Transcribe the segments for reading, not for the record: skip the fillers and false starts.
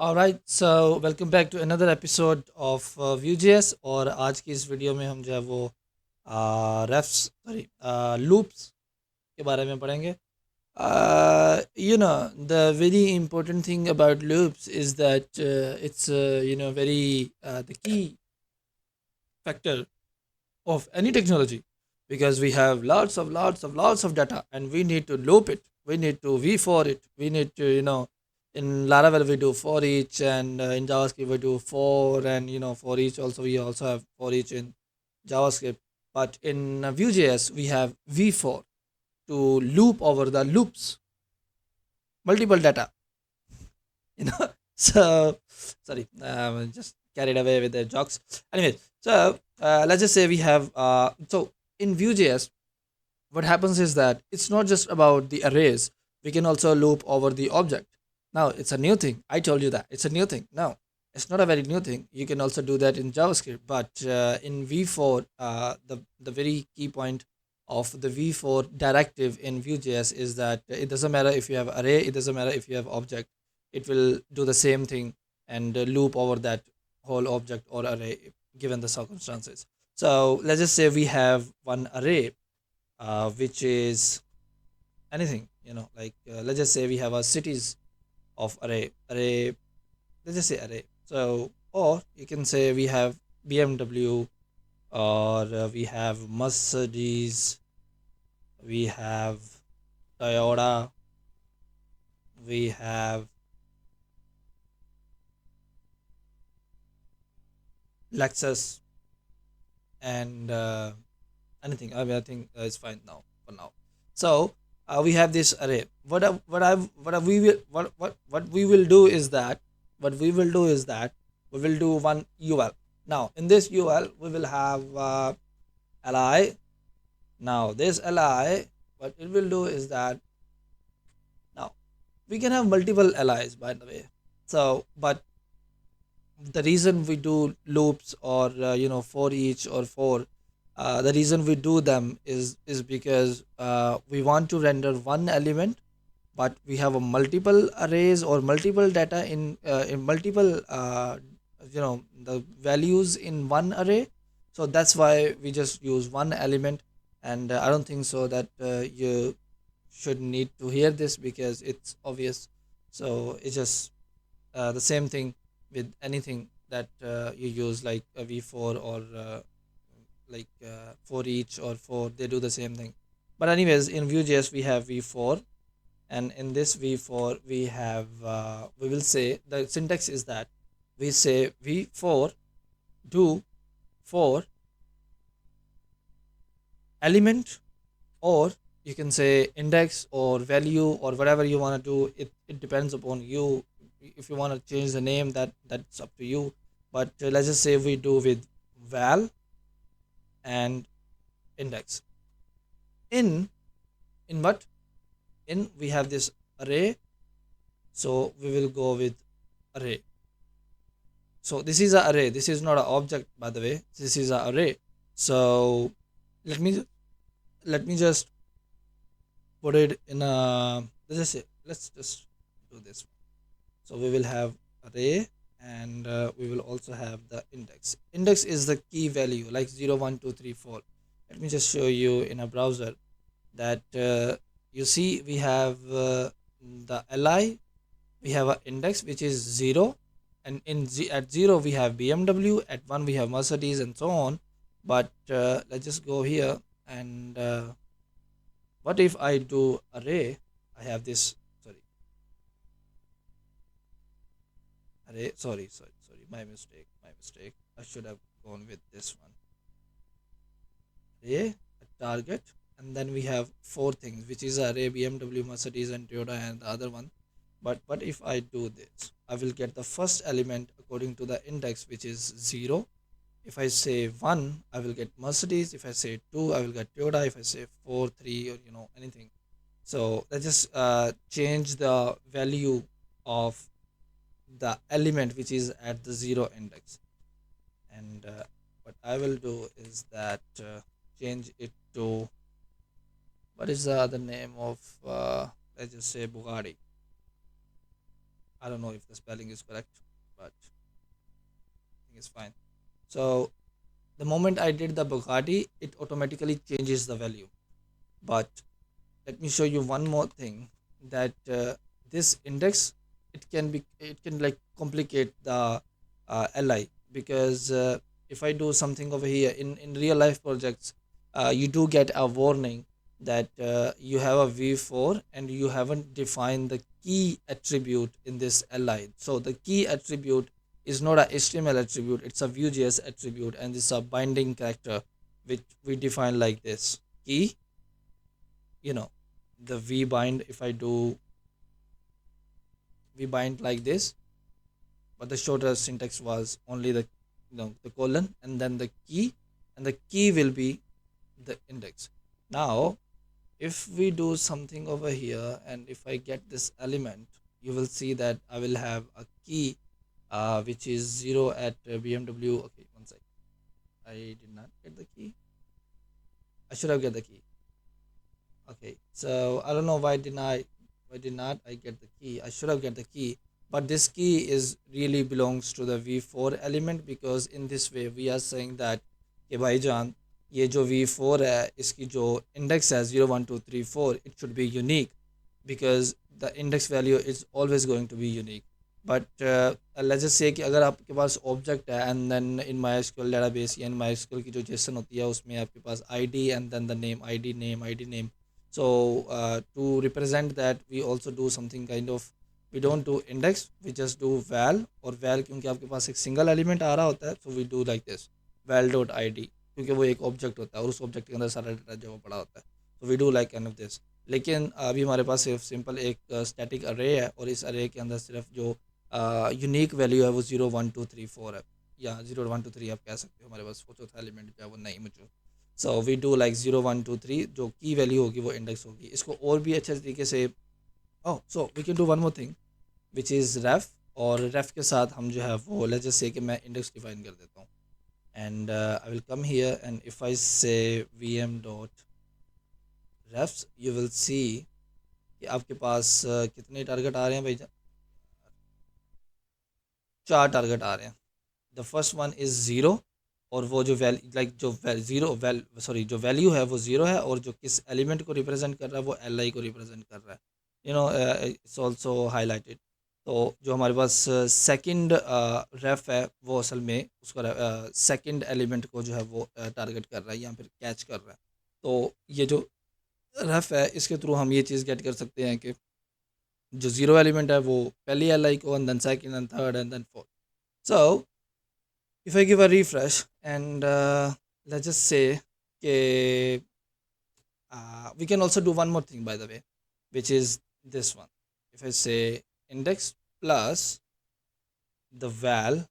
All right, so welcome back to another episode of Vue.js और आज की इस वीडियो में हम जो है वो refs सॉरी loops के बारे में पढ़ेंगे. The very important thing about loops is that it's very the key factor of any technology because we have lots of data and we need to loop it, we need to v for it, we need to in Laravel we do for each, and in JavaScript we do for, and for each also we also have for each in JavaScript. But in Vue.js we have v for to loop over the loops, multiple data. So sorry, just carried away with the jokes. Anyway, so let's just say we have so in Vue.js what happens is that it's not just about the arrays, we can also loop over the object. Now it's a new thing, I told you that it's a new thing. Now it's not a very new thing, you can also do that in JavaScript, but in v4 the very key point of the v4 directive in Vue.js is that it doesn't matter if you have array, it doesn't matter if you have object, it will do the same thing and loop over that whole object or array given the circumstances. So let's just say we have one array which is anything, like let's just say we have a cities of array, let's just say array. So or you can say we have BMW, or we have Mercedes, we have Toyota, we have Lexus, and anything. I mean, I think it's fine now for now. So we have this array. What we will do is that we will do one UL. Now in this UL we will have li. Now this li, what it will do is that now we can have multiple li's, by the way. So but the reason we do loops or for each or for the reason we do them is because we want to render one element, but we have a multiple arrays or multiple data in multiple the values in one array. So that's why we just use one element, and I don't think so that you should need to hear this because it's obvious. So it's just the same thing with anything that you use, like a v4 or for each or for, they do the same thing. But anyways, in Vue.js we have v4, and in this v4 we have we will say the syntax is that we say v4 do for element, or you can say index or value or whatever you want to do. It depends upon you. If you want to change the name, that's up to you. But let's just say we do with val and index. In what in we have this array, so we will go with array. So this is an array, this is not an object, by the way, this is an array. So let me just put it in a, let's just do this. So we will have array, and we will also have the index is the key value, like 0 1 2 3 4. Let me just show you in a browser that you see we have the li, we have an index which is 0, and at 0 we have BMW, at 1 we have Mercedes, and so on. But let's just go here, and what if I do array? I have this, sorry, array, sorry, my mistake, I should have gone with this one, array, a target, and then we have four things, which is array, BMW, Mercedes, and Toyota, and the other one. But what if I do this? I will get the first element according to the index, which is 0. If I say 1, I will get Mercedes. If I say 2, I will get Toyota. If I say 4, 3, or anything. So let's just change the value of the element which is at the 0 index. And what I will do is that change it to, what is the other name of let's just say Bugatti. I don't know if the spelling is correct, but I think it's fine. So the moment I did the Bugatti, it automatically changes the value. But let me show you one more thing, that this index, it can like complicate the li, because if I do something over here in real life projects, you do get a warning that you have a v4 and you haven't defined the key attribute in this li. So the key attribute is not a html attribute, it's a vue.js attribute, and this is a binding character which we define like this: key, you know, the v bind. If I do v bind like this, but the shorter syntax was only the, the colon and then the key, and the key will be the index. Now if we do something over here, and if I get this element, you will see that I will have a key which is 0 at bmw. Okay, one sec, I did not get the key. I should have get the key. Okay, so I don't know why did not I get the key. I should have get the key, but this key is really belongs to the v4 element, because in this way we are saying that कि भाईजान, ये जो v4 है इसकी जो index है 0 1 2 3 4, it should be unique, because the index value is always going to be unique. But let's just say कि अगर आपके पास ऑब्जेक्ट है, and then in MySQL database या इन MySQL की जो जेसन होती है उसमें आपके पास ID and then the name, ID name. So to represent that, we also do something kind of, we don't do index, we just do val. और val क्योंकि आपके पास एक सिंगल एलिमेंट आ रहा होता है, so we do like this, val dot id, क्योंकि वो एक ऑब्जेक्ट होता है और उस ऑब्जेक्ट के अंदर सारा डेटा जो पड़ा होता है, so we do like kind of this. लेकिन अभी हमारे पास सिर्फ सिंपल एक स्टैटिक अरे है, और इस अरे के अंदर सिर्फ जो यूनिक वैल्यू है वो 0 1 2 3 4 है, या 0 1 2 3 आप कह सकते हो. हमारे पास वो चौथा एलिमेंट जो है वो नहीं मौजूद. सो वी डू लाइक 0 1 2 3, जो की वैल्यू होगी वो इंडेक्स होगी. इसको और भी अच्छे तरीके से, oh so we can do one more thing which is ref. और रेफ के साथ हम जो है वो लेट्स जस्ट से कि मैं इंडेक्स डिफाइन कर देता हूँ, and I will come here, and if I से vm dot refs, you will see कि आपके पास कितने टारगेट आ रहे हैं भाई. 4 टारगेट आ रहे हैं. The first one is zero, और वो जो लाइक जो ज़ीरो सॉरी जो वैल्यू है वो ज़ीरो है, और जो किस एलिमेंट को रिप्रेजेंट कर रहा है वो एल आई को रिप्रेजेंट कर रहा है. It's also highlighted. तो जो हमारे पास सेकंड रेफ है वो असल में उसका सेकंड एलिमेंट को जो है वो टारगेट कर रहा है या फिर कैच कर रहा है. तो ये जो रेफ है इसके थ्रू हम ये चीज़ गेट कर सकते हैं कि जो ज़ीरो एलिमेंट है वो पहली एल आई को, and then second and third and then fourth. So if I give a refresh, and let's just say okay, we can also do one more thing by the way, which is this one. If I say index plus the val,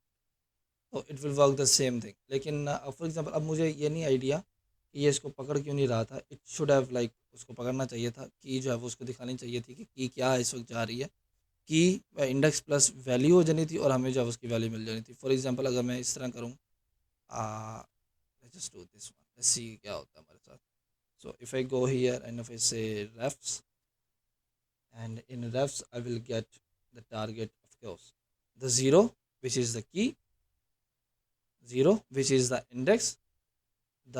तो it will work the same thing. लेकिन for example अब मुझे ये नहीं idea कि ये इसको पकड़ क्यों नहीं रहा था. इट शुड हैव लाइक उसको पकड़ना चाहिए था, की जो है वो उसको दिखानी चाहिए थी कि की क्या इस वक्त जा रही है. की इंडेक्स प्लस वैल्यू हो जानी थी और हमें जो है उसकी वैल्यू मिल जानी थी. फॉर एग्जांपल अगर मैं इस तरह करूँ, just do this one, let's see क्या होता है हमारे साथ. So if I go here and if I से refs, and in refs I will get the target of course the 0 which is the key, 0 which is the index, the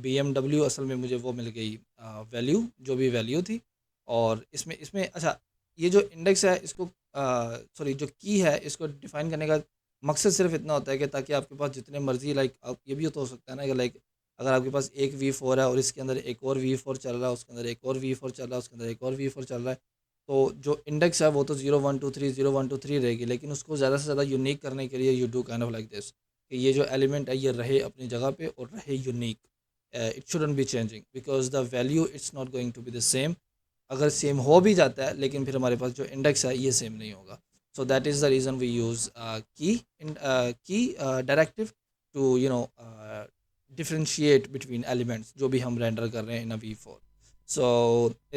BMW असल में मुझे वो मिल गई वैल्यू, जो भी value थी. और इसमें इसमें अच्छा, ये जो इंडेक्स है इसको सॉरी जो की है इसको डिफाइन करने का मकसद सिर्फ इतना होता है कि ताकि आपके पास जितने मर्जी लाइक ये भी तो हो सकता है ना कि लाइक अगर आपके पास एक V4 है और इसके अंदर एक और V4 चल रहा है, उसके अंदर एक और V4 चल रहा है, उसके अंदर एक और V4 चल रहा है, तो जो इंडेक्स है वो तो 0 1 2 3 रहेगी. लेकिन उसको ज़्यादा से ज़्यादा यूनिक करने के लिए you do kind of like this कि ये जो एलिमेंट है ये रहे अपनी जगह पे और रहे unique. It shouldn't be changing because the value it's not going to be the same. अगर सेम हो भी जाता है लेकिन फिर हमारे पास जो इंडेक्स है ये सेम नहीं होगा. So that is the reason we use key directive to differentiate between elements जो भी हम रेंडर कर रहे हैं इन अ V4. So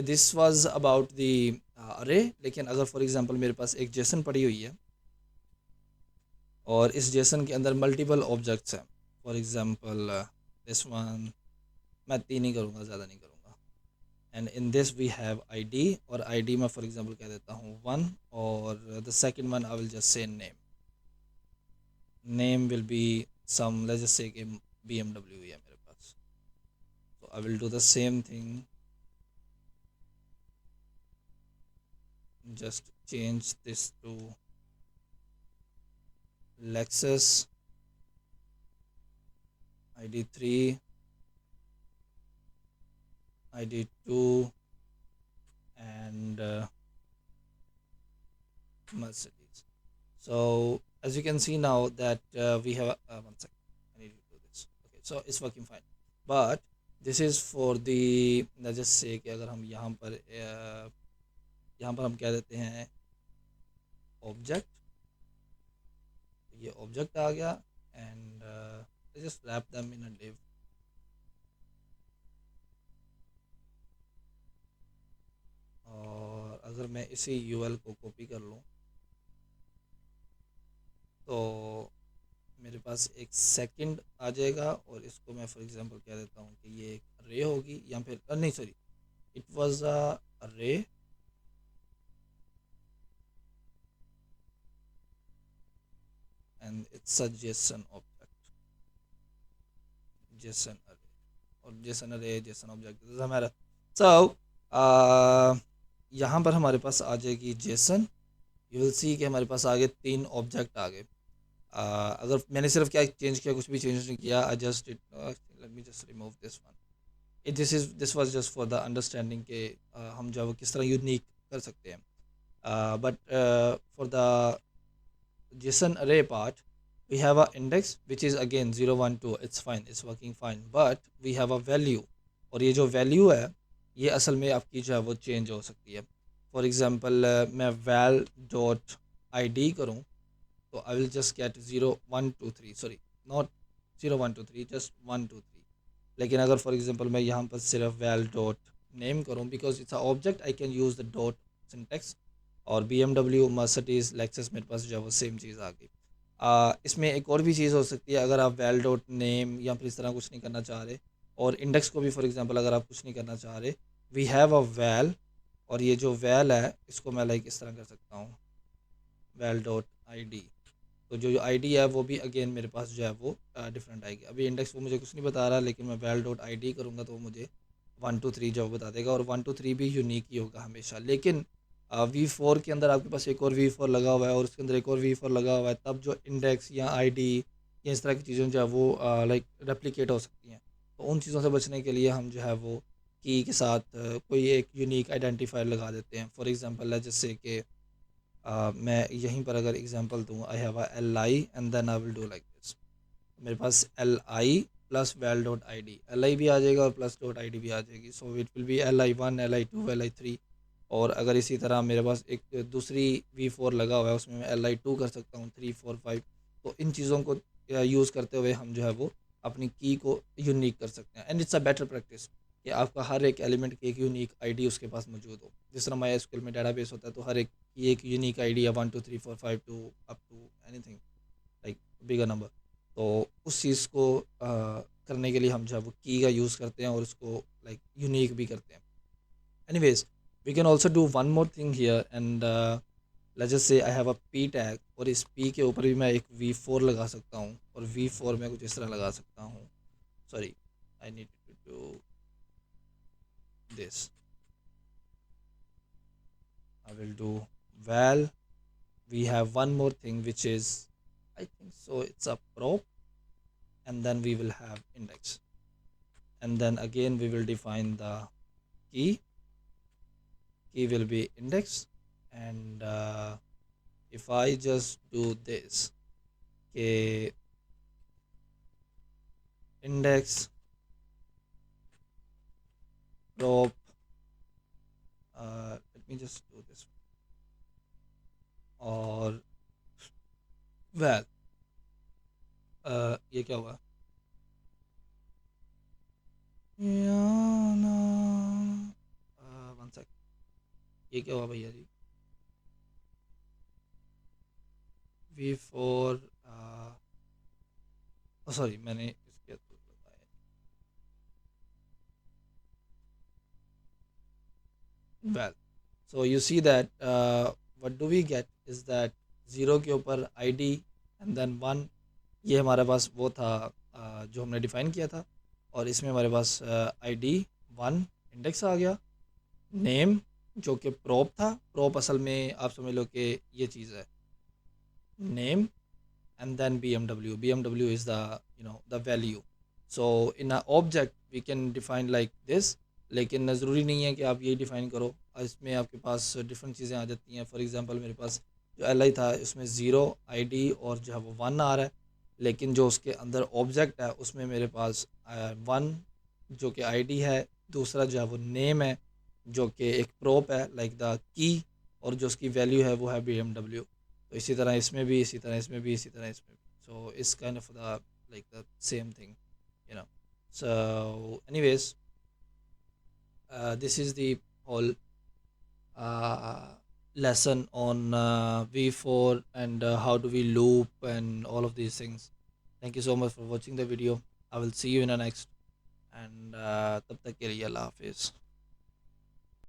this was about the अरे. लेकिन अगर फॉर एग्जांपल मेरे पास एक जेसन पड़ी हुई है और इस जेसन के अंदर मल्टीपल ऑब्जेक्ट्स हैं, फॉर एग्जांपल दिस वन, मैं 3 ही करूँगा, ज़्यादा नहीं करूँगा. And in this we have id, और id में फॉर एग्जांपल कह देता हूँ 1, और the second one I will just say name will be some, let's just say कि BMW है मेरे पास, तो I will do the same thing, just change this to Lexus ID3, ID2, and Mercedes. So as you can see now that we have one second, I need to do this. Okay, so it's working fine, but this is for the, let's just say कि अगर हम यहाँ पर हम क्या देते हैं object, ये ऑब्जेक्ट आ गया, and just wrap them in a div. और अगर मैं इसी यूएल को कॉपी कर लूँ तो मेरे पास एक सेकंड आ जाएगा, और इसको मैं फॉर एग्जांपल कह देता हूँ कि ये एक रे होगी, या फिर नहीं सॉरी, इट वाज अ रे, and it's a Jason object, Jason अरे, और जेसन अरे जेसन ऑब्जेक्ट हमारा। सो यहाँ पर हमारे पास आ जाएगी जेसन, यू विल सी कि हमारे पास आगे 3 ऑब्जेक्ट आ गए। अगर मैंने सिर्फ क्या चेंज किया, कुछ भी चेंज नहीं किया, I just let me just remove this one, it this was just for the understanding के हम जो है वो किस तरह यूनिक कर सकते हैं, but for the JSON array part we have a index which is again 0 1 2, it's fine, it's working fine, but we have a value, और ये जो वैल्यू है ये असल में आपकी जो है वो चेंज हो सकती है। फॉर एग्जांपल मैं val डॉट आई डी करूँ तो I will just get 0 1 2 3, sorry not 0 1 2 3, just 1 2 3। लेकिन अगर फॉर एग्जांपल मैं यहाँ पर सिर्फ वैल डॉट नेम करूँ, because it's a object I can use the dot syntax, और BMW मर्सिडीज लेक्सस मेरे पास जो है वो सेम चीज़ आ गई। इसमें एक और भी चीज़ हो सकती है, अगर आप वैल डॉट नेम या फिर इस तरह कुछ नहीं करना चाह रहे, और इंडेक्स को भी फॉर एग्जांपल अगर आप कुछ नहीं करना चाह रहे, वी हैव अ वैल, और ये जो वैल है इसको मैं लाइक इस तरह कर सकता हूँ, वैल डॉट आई डी, तो जो आईडी है वो भी अगेन मेरे पास जो है वो डिफरेंट आएगी। अभी इंडेक्स वो मुझे कुछ नहीं बता रहा, लेकिन मैं वैल डॉट आई डी करूँगा तो वो मुझे 1 2 3 जो बता देगा, और 1 2 3 भी यूनिक ही होगा हमेशा। लेकिन V4 के अंदर आपके पास एक और V4 लगा हुआ है, और उसके अंदर एक और V4 लगा हुआ है, तब जो इंडेक्स या आईडी या इस तरह की चीज़ें जो है वो लाइक रेप्लिकेट हो सकती हैं। तो उन चीज़ों से बचने के लिए हम जो है वो की के साथ कोई एक यूनिक आइडेंटिफायर लगा देते हैं। फॉर एग्जांपल जैसे कि मैं यहीं पर अगर एग्जांपल दूँ, I have a L I and then I will do like this, मेरे पास L I plus well dot I D, L I भी आ जाएगा और प्लस डॉट आई डी भी आ जाएगी, so it will be LI1 LI2 LI3। और अगर इसी तरह मेरे पास एक दूसरी V4 लगा हुआ है, उसमें मैं LI2 कर सकता हूँ, 3 4 5। तो इन चीज़ों को यूज़ करते हुए हम जो है वो अपनी की को यूनिक कर सकते हैं, and it's a better practice कि आपका हर एक एलिमेंट की एक यूनिक आईडी उसके पास मौजूद हो। जिस तरह माई एसक्यूएल में डेटाबेस होता है तो हर एक की एक यूनिक आईडी है, 1 2 3 4 5 to up to anything like bigger number. तो उस चीज़ को करने के लिए हम जो है वो की का यूज़ करते हैं, और उसको लाइक यूनिक भी करते हैं। Anyways, we can also do one more thing here, and let's just say I have a P tag, और इस पी के ऊपर भी मैं एक V4 लगा सकता हूँ, और V4 में कुछ इस तरह लगा सकता हूँ, sorry I need to do this, I will do val. We have one more thing which is, I think so, it's a prop, and then we will have index, and then again we will define the key. Key will be index, and if I just do this, okay, index prop, let me just do this, और val, ये क्या हुआ, one sec, ये क्या हुआ भैया जी, V4, sorry मैंने इसके तो बताया, well, so you see that what do we get is that zero के ऊपर आईडी एंड देन वन, ये हमारे पास वो था जो हमने डिफाइन किया था। और इसमें हमारे पास आईडी वन इंडेक्स आ गया, नेम जो कि प्रोप था, प्रोप असल में आप समझ लो कि ये चीज़ है, name and then bmw is the the value. So in a object we can define like this, लेकिन ज़रूरी नहीं है कि आप यही डिफ़ाइन करो। इसमें आपके पास डिफरेंट चीज़ें आ जाती हैं। फॉर एग्जांपल मेरे पास जो एल आई था उसमें ज़ीरो आईडी और जो है वो वन आ रहा है, लेकिन जो उसके अंदर ऑब्जेक्ट है उसमें मेरे पास वन जो कि आईडी है, दूसरा जो है वो नेम है जो कि एक प्रोप है लाइक द की, और जो उसकी वैल्यू है वो है bmw। तो इसी तरह इसमें भी, इसी तरह इसमें भी, इसी तरह इसमें भी। सो इस kind of the like the same thing, you know. So anyways, this is the whole uh, lesson on v4 and how do we loop and all of these things. Thank you so much for watching the video. I will see you in the next, and तब तक के लिए अल्लाह हाफिज़।